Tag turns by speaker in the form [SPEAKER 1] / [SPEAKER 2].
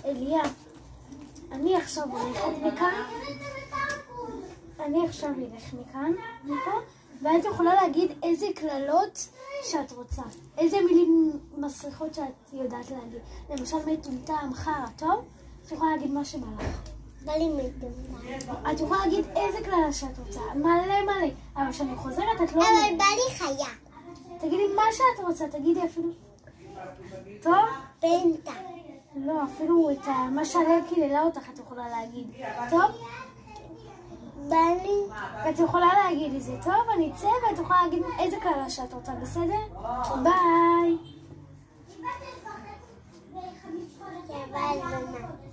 [SPEAKER 1] אליה, אני עכשיו הולכת מכאן. אני עכשיו אלך מכאן, מפה, ואת יכולה להגיד איזה כללות שאת רוצה. איזה מילים מסריחות שאת יודעת להגיד. למשל מטומטם, חרא, טוב? את יכולה להגיד מה שבא לך.
[SPEAKER 2] בא לי מטומטם.
[SPEAKER 1] את יכולה להגיד איזה כללה שאת רוצה. מלא. אבל כשאני חוזרת את לא...
[SPEAKER 2] אבל בא לי חיה.
[SPEAKER 1] תגידי מה שאת רוצה, תגידי אפילו. טוב?
[SPEAKER 2] פנטה.
[SPEAKER 1] לא, אפילו את מה שעליה קיללה אותך את יכולה להגיד. טוב?
[SPEAKER 2] בא לי...
[SPEAKER 1] את יכולה להגיד את זה. טוב, אני אצא ואת יכולה להגיד איזה כללה שאת רוצה, בסדר? ביי.
[SPEAKER 2] אבל לא.